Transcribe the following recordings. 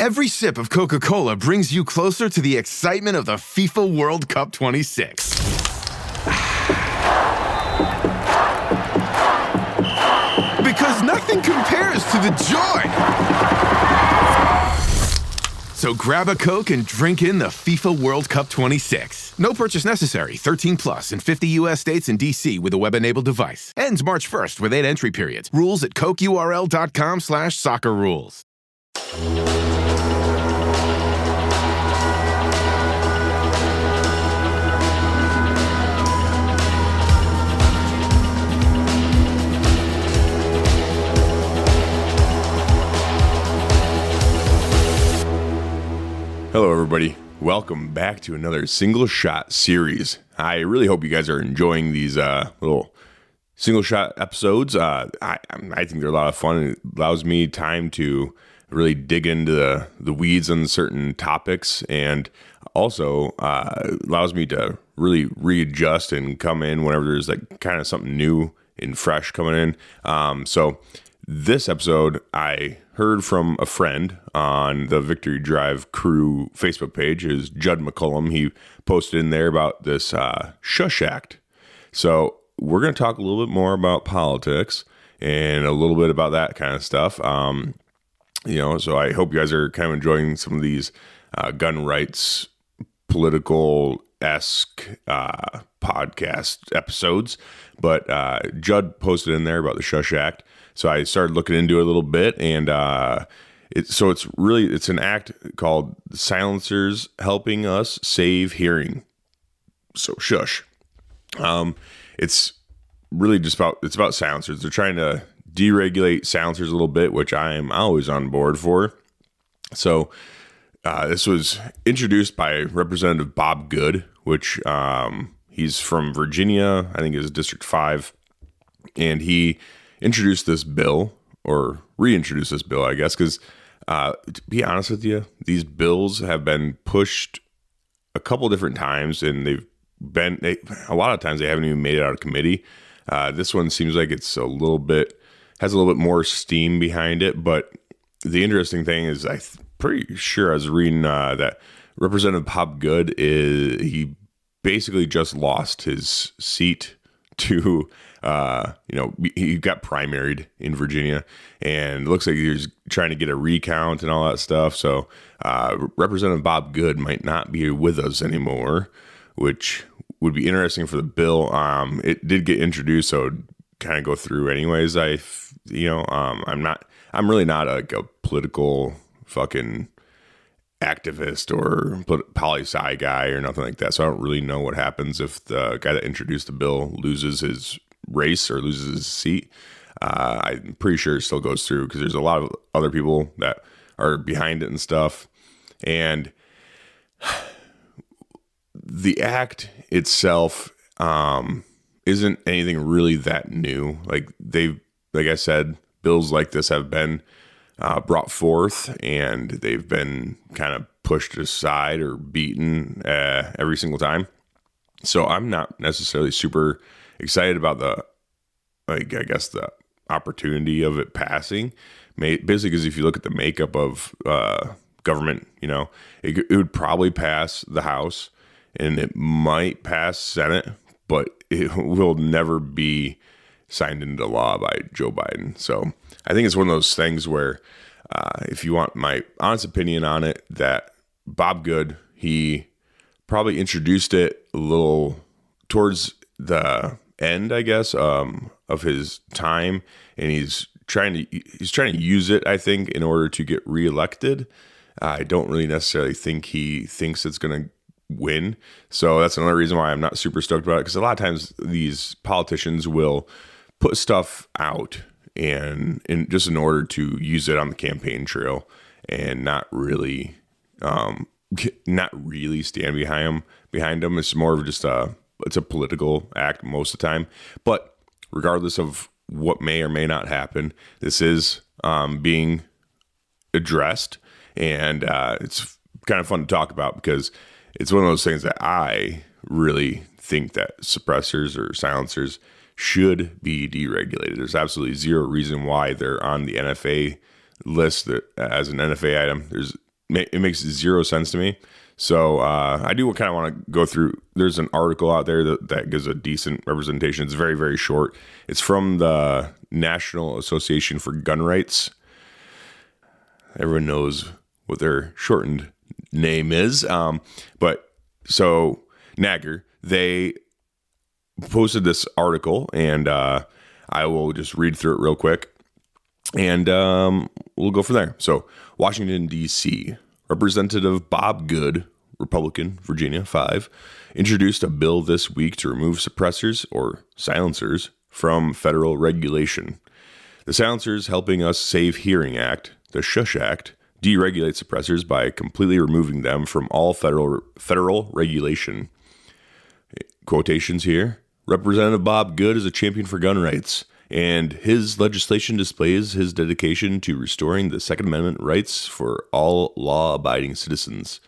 Every sip of Coca-Cola brings you closer to the excitement of the FIFA World Cup 26. Because nothing compares to the joy. So grab a Coke and drink in the FIFA World Cup 26. No purchase necessary. 13 plus in 50 U.S. states and D.C. with a web-enabled device. Ends March 1st with 8 entry periods. Rules at cokeurl.com/soccerrules. Hello, everybody. Welcome back to another single shot series. I really hope you guys are enjoying these little single shot episodes. I think they're a lot of fun. It allows me time to really dig into the weeds on certain topics, and also allows me to really readjust and come in whenever there's like kind of something new and fresh coming in. So this episode, I heard from a friend on the Victory Drive Crew Facebook page, is Judd McCullum. He posted in there about this SHUSH Act. So we're going to talk a little bit more about politics and a little bit about that kind of stuff. So I hope you guys are kind of enjoying some of these gun rights, political-esque podcast episodes. But Judd posted in there about the SHUSH Act. So I started looking into it a little bit, and it's an act called Silencers Helping Us Save Hearing. So SHUSH. It's really just about silencers. They're trying to deregulate silencers a little bit, which I am always on board for. So this was introduced by Representative Bob Good, which he's from Virginia. I think it's District 5, and he introduced this bill, or reintroduced this bill, I guess, because to be honest with you, these bills have been pushed a couple different times, and a lot of times they haven't even made it out of committee. This one seems like it's has a little bit more steam behind it. But the interesting thing is, pretty sure I was reading that Representative Bob Good he basically just lost his seat to he got primaried in Virginia, and it looks like he was trying to get a recount and all that stuff. So Representative Bob Good might not be with us anymore, which would be interesting for the bill. It did get introduced, so it'd kind of go through anyways. I'm really not a political fucking activist or poli-sci guy or nothing like that. So I don't really know what happens if the guy that introduced the bill loses his race or loses his seat. I'm pretty sure it still goes through because there's a lot of other people that are behind it and stuff. And the act itself isn't anything really that new. Like I said, bills like this have been brought forth, and they've been kind of pushed aside or beaten every single time. So I'm not necessarily super excited about the opportunity of it passing. Basically, because if you look at the makeup of government, it would probably pass the House, and it might pass Senate, but it will never be signed into law by Joe Biden. So I think it's one of those things where, if you want my honest opinion on it, that Bob Good, he probably introduced it a little towards the end, I guess, of his time, and he's trying to use it, I think, in order to get reelected. I don't really necessarily think he thinks it's going to win. So that's another reason why I'm not super stoked about it, because a lot of times these politicians will put stuff out and just in order to use it on the campaign trail and not really stand behind them. It's more of just it's a political act most of the time. But regardless of what may or may not happen, this is being addressed, and it's kind of fun to talk about because it's one of those things that I really think that suppressors or silencers should be deregulated. There's absolutely zero reason why they're on the NFA list as an NFA item. There's it makes zero sense to me. So I do kind of want to go through. There's an article out there that gives a decent representation. It's very, very short. It's from the National Association for Gun Rights. Everyone knows what their shortened name is. But so NAGR, they posted this article, and I will just read through it real quick, and we'll go from there. So Washington, D.C., Representative Bob Good, Republican, Virginia 5, introduced a bill this week to remove suppressors or silencers from federal regulation. The Silencers Helping Us Save Hearing Act, the SHUSH Act, deregulates suppressors by completely removing them from all federal regulation. Quotations here. Representative Bob Good is a champion for gun rights, and his legislation displays his dedication to restoring the Second Amendment rights for all law-abiding citizens,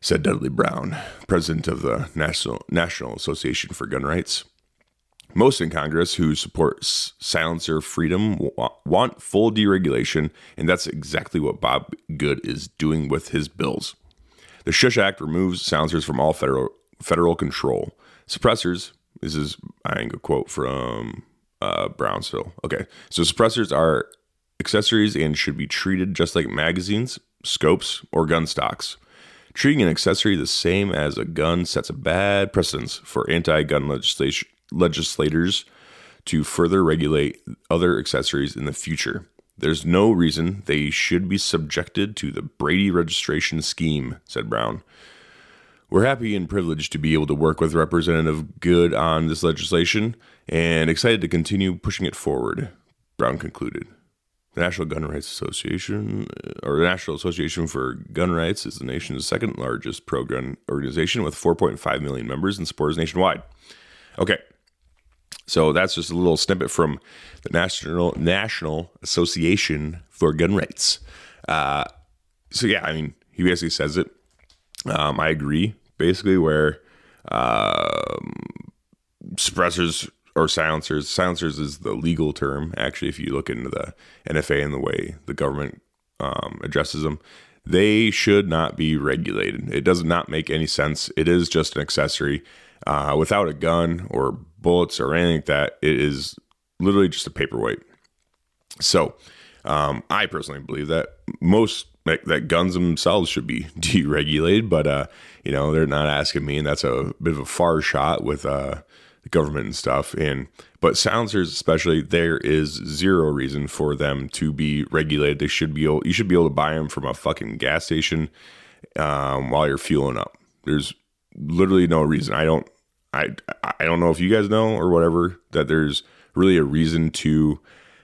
said Dudley Brown, president of the National Association for Gun Rights. Most in Congress who support silencer freedom want full deregulation, and that's exactly what Bob Good is doing with his bills. The SHUSH Act removes silencers from all federal control. Suppressors, this is, I think, a quote from Brownsville. Okay, so suppressors are accessories and should be treated just like magazines, scopes, or gun stocks. Treating an accessory the same as a gun sets a bad precedence for anti-gun legislators to further regulate other accessories in the future. There's no reason they should be subjected to the Brady registration scheme, said Brown. We're happy and privileged to be able to work with Representative Good on this legislation and excited to continue pushing it forward, Brown concluded. The National Gun Rights Association, or the National Association for Gun Rights, is the nation's second largest pro-gun organization with 4.5 million members and supporters nationwide. Okay, so that's just a little snippet from the National Association for Gun Rights. So yeah, I mean, he basically says it. I agree, basically, where suppressors or silencers is the legal term. Actually, if you look into the NFA and the way the government addresses them, they should not be regulated. It does not make any sense. It is just an accessory. Without a gun or bullets or anything like that, it is literally just a paperweight. So I personally believe that that guns themselves should be deregulated, but they're not asking me, and that's a bit of a far shot with the government and stuff. But silencers especially, there is zero reason for them to be regulated. You should be able to buy them from a fucking gas station while you're fueling up. There's literally no reason. I don't know if you guys know or whatever, that there's really a reason to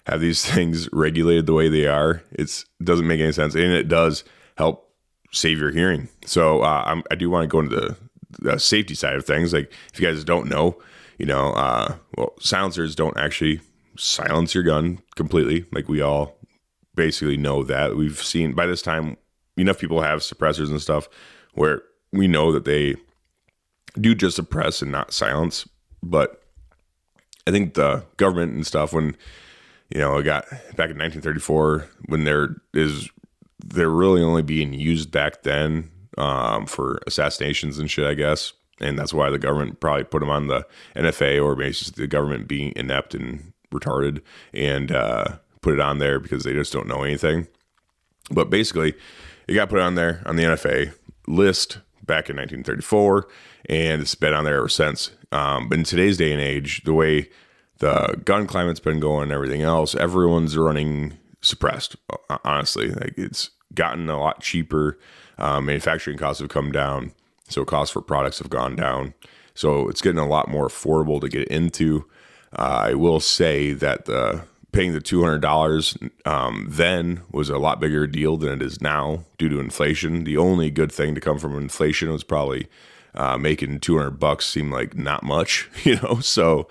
have these things regulated the way they are. It doesn't make any sense, and it does help save your hearing. So I do want to go into the safety side of things. Like, if you guys don't know, silencers don't actually silence your gun completely. Like, we all basically know that. We've seen, by this time, enough people have suppressors and stuff where we know that they do just suppress and not silence. But I think the government and stuff, when it got back in 1934, when they're really only being used back then for assassinations and shit, I guess. And that's why the government probably put them on the NFA, or maybe it's just the government being inept and retarded and put it on there because they just don't know anything. But basically, it got put on there on the NFA list back in 1934, and it's been on there ever since. But in today's day and age, the way the gun climate's been going and everything else, everyone's running suppressed, honestly. Like, it's gotten a lot cheaper. Manufacturing costs have come down, so costs for products have gone down. So it's getting a lot more affordable to get into. I will say that paying the $200 then was a lot bigger deal than it is now due to inflation. The only good thing to come from inflation was probably making $200 seem like not much, So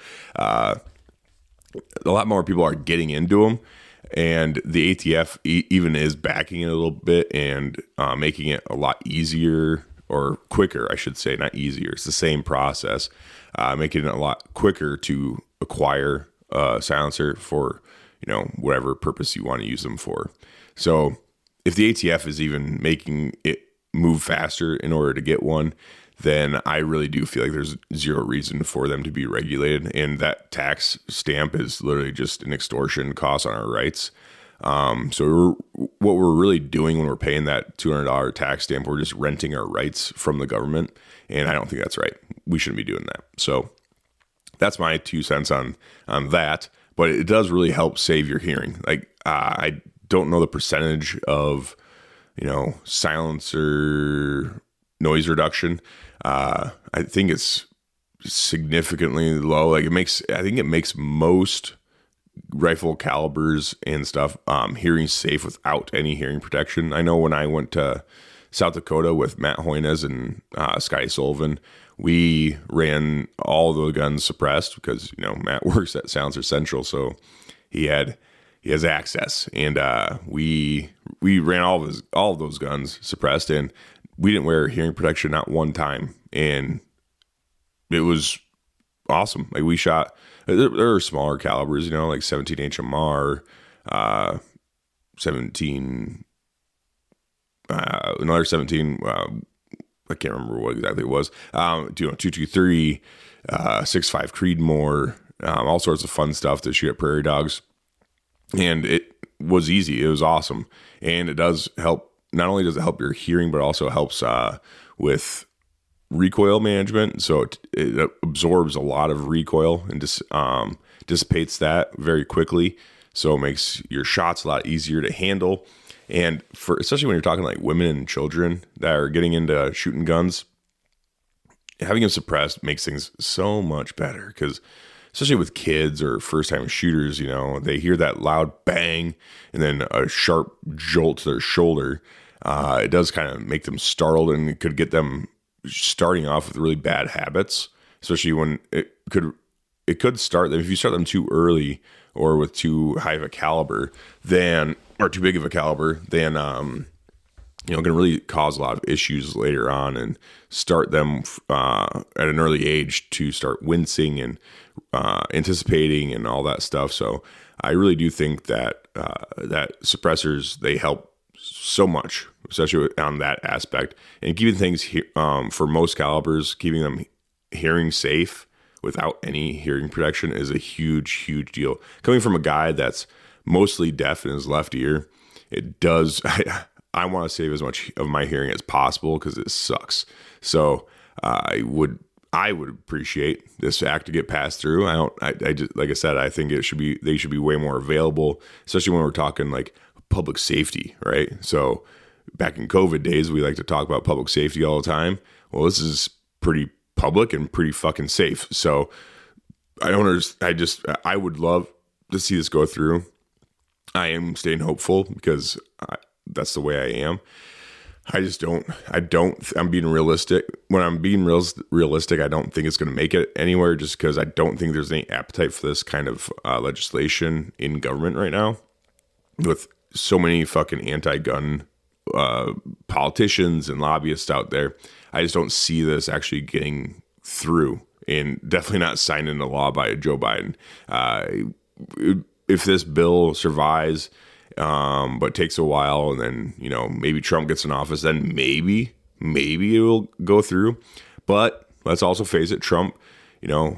a lot more people are getting into them, and the ATF even is backing it a little bit and making it a lot easier, or quicker, I should say, not easier. It's the same process, making it a lot quicker to acquire a silencer for, whatever purpose you want to use them for. So if the ATF is even making it move faster in order to get one, then I really do feel like there's zero reason for them to be regulated. And that tax stamp is literally just an extortion cost on our rights. So what we're really doing when we're paying that $200 tax stamp, we're just renting our rights from the government. And I don't think that's right. We shouldn't be doing that. So that's my 2 cents on that. But it does really help save your hearing. Like, I don't know the percentage of, silencer noise reduction. I think it's significantly low. Like I think it makes most rifle calibers and stuff hearing safe without any hearing protection. I know when I went to South Dakota with Matt Hoynes and Scotty Sullivan, we ran all the guns suppressed because Matt works at Silencer Central, so he has access, and we ran all of those guns suppressed, and we didn't wear hearing protection not one time, and it was awesome. Like we shot, there are smaller calibers, like 17 HMR, 17, another 17. I can't remember what exactly it was. 223, 6.5 Creedmoor, all sorts of fun stuff to shoot at prairie dogs, and it was easy. It was awesome, and it does help. Not only does it help your hearing, but also helps with recoil management. So it absorbs a lot of recoil and dissipates that very quickly. So it makes your shots a lot easier to handle. And especially when you're talking like women and children that are getting into shooting guns, having them suppressed makes things so much better. Because especially with kids or first-time shooters, they hear that loud bang and then a sharp jolt to their shoulder. It does kind of make them startled, and it could get them starting off with really bad habits, especially when it could start them if you start them too early or with too high of a caliber, or too big of a caliber, then can really cause a lot of issues later on, and start them at an early age to start wincing and anticipating and all that stuff. So I really do think that that suppressors, they help so much, especially on that aspect, and keeping things for most calibers, keeping them hearing safe without any hearing protection is a huge deal. Coming from a guy that's mostly deaf in his left ear, it does. I want to save as much of my hearing as possible because it sucks. So I would appreciate this act to get passed through. I just, like I said, I think they should be way more available, especially when we're talking like public safety, right? So back in COVID days, we like to talk about public safety all the time. Well, this is pretty public and pretty fucking safe. So I would love to see this go through. I am staying hopeful because that's the way I am. I'm being realistic. When I'm being realistic, I don't think it's going to make it anywhere, just because I don't think there's any appetite for this kind of legislation in government right now, with so many fucking anti-gun politicians and lobbyists out there. I just don't see this actually getting through, and definitely not signed into law by Joe Biden. If this bill survives, but takes a while, and then maybe Trump gets in office, then maybe it will go through. But let's also face it, Trump,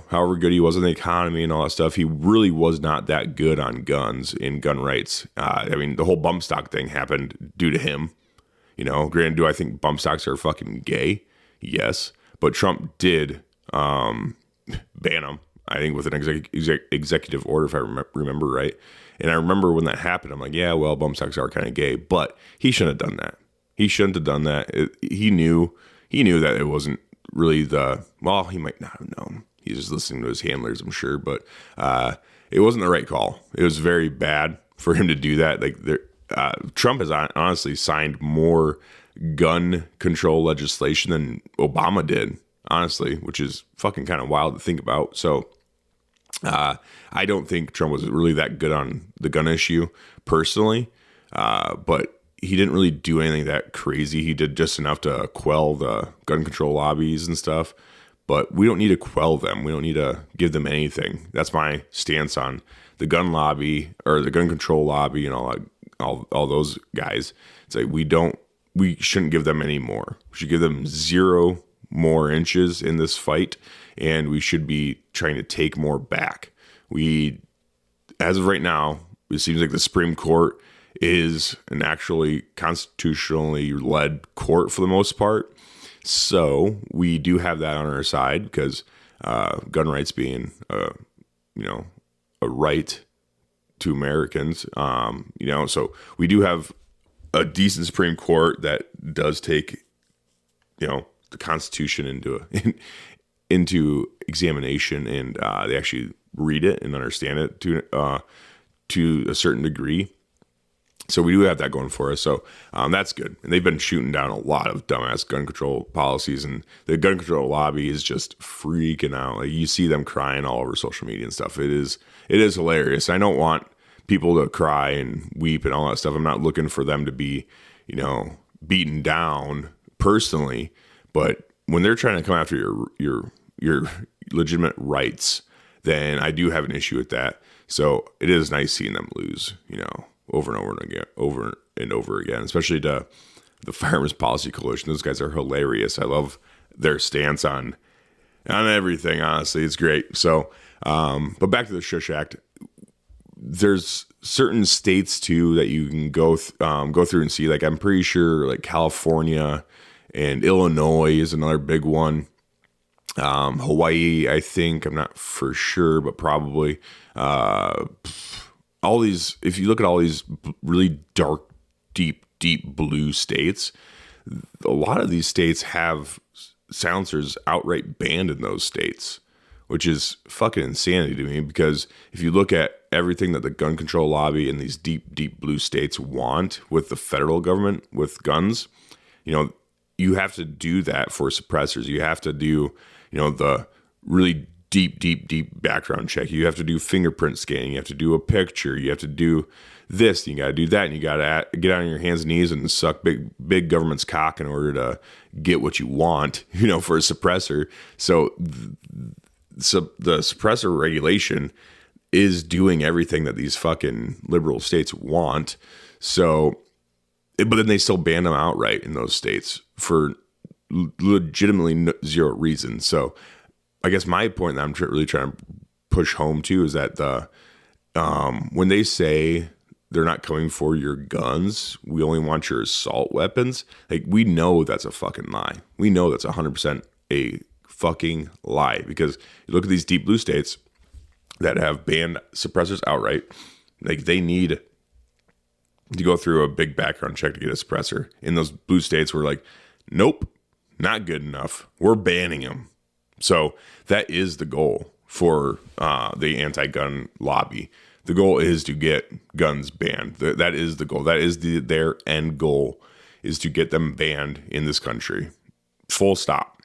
however good he was in the economy and all that stuff, he really was not that good on guns and gun rights. The whole bump stock thing happened due to him. Granted, do I think bump stocks are fucking gay? Yes, but Trump did ban them, I think, with an executive order, if I remember right. And I remember when that happened, I'm like, yeah, well, bump stocks are kind of gay, but he shouldn't have done that. He shouldn't have done that. He knew that it wasn't really he might not have known. He's just listening to his handlers, I'm sure, but it wasn't the right call. It was very bad for him to do that. Like, Trump has honestly signed more gun control legislation than Obama did, honestly, which is fucking kind of wild to think about. So I don't think Trump was really that good on the gun issue personally, but he didn't really do anything that crazy. He did just enough to quell the gun control lobbies and stuff, but we don't need to quell them. We don't need to give them anything. That's my stance on the gun lobby, or the gun control lobby, and all those guys. It's like we shouldn't give them any more. We should give them 0 more inches in this fight, and we should be trying to take more back. As of right now, it seems like the Supreme Court is an actually constitutionally led court for the most part. So we do have that on our side because gun rights being, a right to Americans, so we do have a decent Supreme Court that does take, the Constitution into examination, and they actually read it and understand it to a certain degree. So we do have that going for us. So that's good. And they've been shooting down a lot of dumbass gun control policies, and the gun control lobby is just freaking out. Like, you see them crying all over social media and stuff. It is hilarious. I don't want people to cry and weep and all that stuff. I'm not looking for them to be, beaten down personally, but when they're trying to come after your legitimate rights, then I do have an issue with that. So it is nice seeing them lose, over and over again, especially to the Firearms Policy Coalition. Those guys are hilarious. I love their stance on everything. Honestly, it's great. So, but back to the SHUSH Act. There's certain states too that you can go through and see. Like, I'm pretty sure like California and Illinois is another big one. Hawaii, I think, I'm not for sure, but probably. All these, if you look at all these really dark, deep blue states, a lot of these states have silencers outright banned in those states, which is fucking insanity to me, because if you look at everything that the gun control lobby in these deep blue states want with the federal government with guns, you have to do that for suppressors. You have to do, the really deep background check. You have to do fingerprint scanning. You have to do a picture. You have to do this. You got to do that. And you got to get on your hands and knees and suck big government's cock in order to get what you want, for a suppressor. So the suppressor regulation is doing everything that these fucking liberal states want. So, but then they still ban them outright in those states for legitimately zero reason. So I guess my point that I'm really trying to push home to is that when they say they're not coming for your guns, we only want your assault weapons, like, we know that's a fucking lie. We know that's 100% a fucking lie, because you look at these deep blue states that have banned suppressors outright, like, they need to go through a big background check to get a suppressor. In those blue states, we're like, nope, not good enough. We're banning them. So that is the goal for the anti-gun lobby. The goal is to get guns banned. That is the goal. That is their end goal, is to get them banned in this country. Full stop.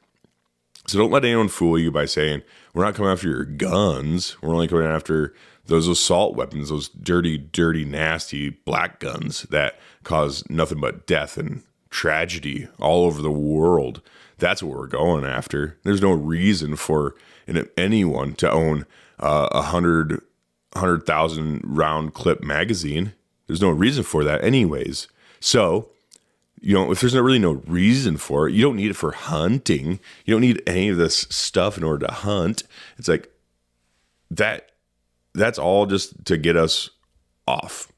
So don't let anyone fool you by saying, we're not coming after your guns. We're only coming after those assault weapons, those dirty, nasty black guns that cause nothing but death and tragedy all over the world. That's what we're going after. There's no reason for anyone to own a 100,000 round clip magazine. There's no reason for that anyways. So, if there's really no reason for it, you don't need it for hunting. You don't need any of this stuff in order to hunt. It's like that's all just to get us off,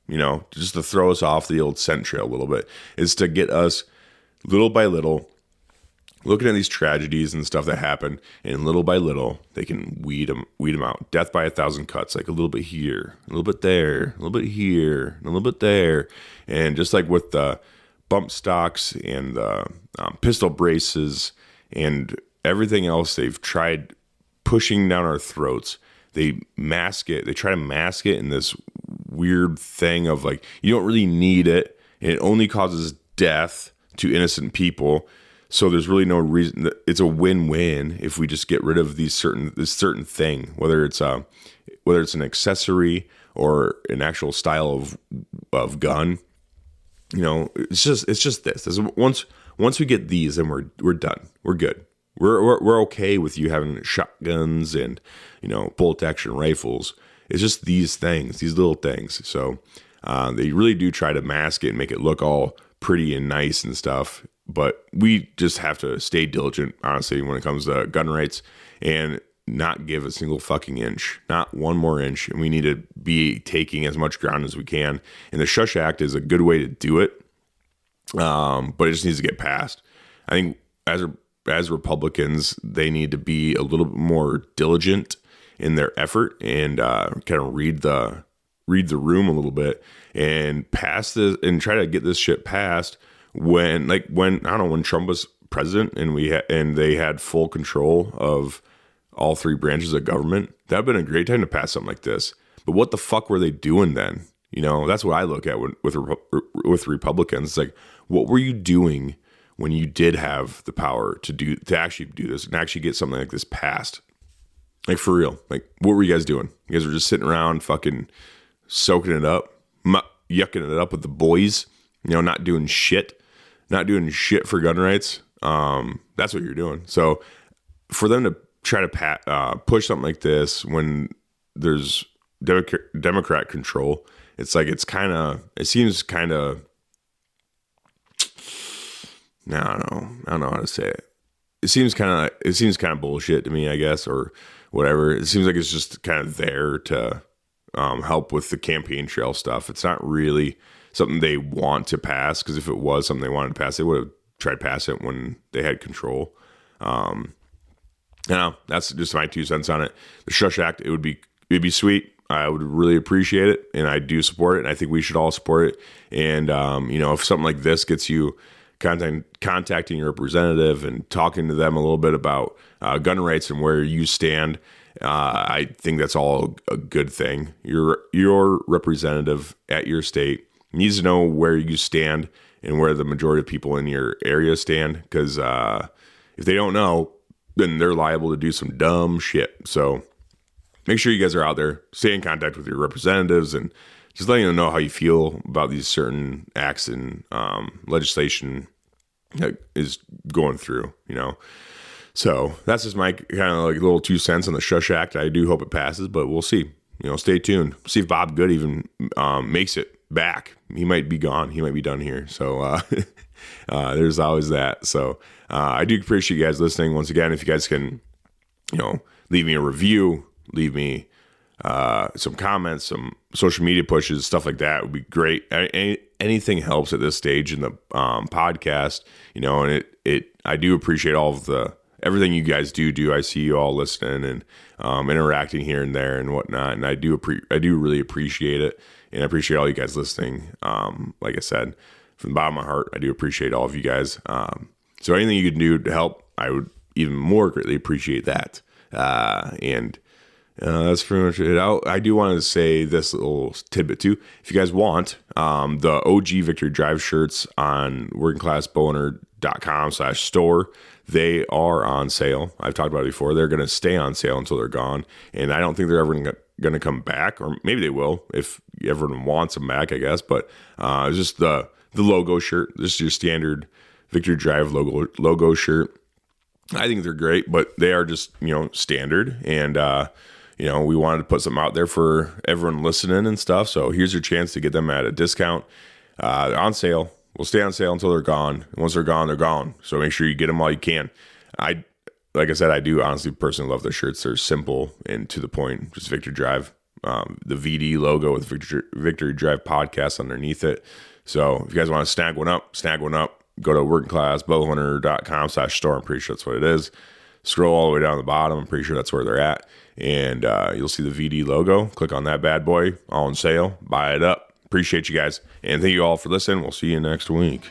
just to throw us off the old scent trail a little bit. It's to get us little by little looking at these tragedies and stuff that happen, and little by little, they can weed them out. Death by 1,000 cuts, like a little bit here, a little bit there, a little bit here, and a little bit there. And just like with the bump stocks and the pistol braces and everything else they've tried pushing down our throats, they mask it. They try to mask it in this weird thing of like, you don't really need it, and it only causes death to innocent people. So there's really no reason. It's a win-win if we just get rid of this certain thing, whether it's an accessory or an actual style of gun. It's just this. Once we get these, then we're done. We're good. We're okay with you having shotguns and bolt action rifles. It's just these things, these little things. So they really do try to mask it and make it look all pretty and nice and stuff, but we just have to stay diligent, honestly, when it comes to gun rights and not give a single fucking inch, not one more inch. And we need to be taking as much ground as we can. And the SHUSH Act is a good way to do it. But it just needs to get passed. I think as Republicans, they need to be a little bit more diligent in their effort and kind of read the room a little bit and pass this and try to get this shit passed when I don't know, when Trump was president and they had full control of all three branches of government. That'd been a great time to pass something like this. But what the fuck were they doing then? You know, that's what I look at with Republicans. It's like, what were you doing when you did have the power to actually do this and actually get something like this passed? Like, for real. Like, what were you guys doing? You guys were just sitting around fucking soaking it up, yucking it up with the boys, you know, not doing shit for gun rights. That's what you're doing. So for them to try to push something like this when there's Democrat control, it's like, it seems kind of, I don't know how to say it. It seems kind of bullshit to me, I guess, or whatever. It seems like it's just kind of there to help with the campaign trail stuff. It's not really something they want to pass, because if it was something they wanted to pass, they would have tried to pass it when they had control. You know, that's just my 2 cents on it. The SHUSH Act, it'd be sweet. I would really appreciate it, and I do support it, and I think we should all support it. And you know, if something like this gets you contacting your representative and talking to them a little bit about gun rights and where you stand, I think that's all a good thing. Your representative at your state needs to know where you stand and where the majority of people in your area stand, because if they don't know, then they're liable to do some dumb shit. So make sure you guys are out there, stay in contact with your representatives, and just letting them know how you feel about these certain acts and legislation that is going through, you know. So that's just my kind of like little 2 cents on the SHUSH Act. I do hope it passes, but we'll see. You know, stay tuned. See if Bob Good even makes it back. He might be gone. He might be done here. So there's always that. So I do appreciate you guys listening. Once again, if you guys can, you know, leave me a review, leave me some comments, some social media pushes, stuff like that would be great. Anything helps at this stage in the podcast, you know, and I do appreciate all of everything you guys do. I see you all listening and interacting here and there and whatnot, and I do really appreciate it, and I appreciate all you guys listening. Like I said, from the bottom of my heart, I do appreciate all of you guys. So anything you can do to help, I would even more greatly appreciate that. That's pretty much it. I do want to say this little tidbit too. If you guys want the OG Victory Drive shirts on workingclassbowhunter.com/store, they are on sale. I've talked about it before. They're going to stay on sale until they're gone, and I don't think they're ever going to come back, or maybe they will if everyone wants them back, I guess. But it's just the logo shirt. This is your standard Victory Drive logo shirt. I think they're great, but they are just, you know, standard, and you know, we wanted to put something out there for everyone listening and stuff. So here's your chance to get them at a discount. They're on sale. We'll stay on sale until they're gone. And once they're gone, they're gone. So make sure you get them while you can. Like I said, I do honestly personally love their shirts. They're simple and to the point. Just Victory Drive, the VD logo with Victory Drive podcast underneath it. So if you guys want to snag one up. Go to workingclassbowhunter.com/store. I'm pretty sure that's what it is. Scroll all the way down to the bottom. I'm pretty sure that's where they're at. And you'll see the VD logo. Click on that bad boy. All on sale. Buy it up. Appreciate you guys. And thank you all for listening. We'll see you next week.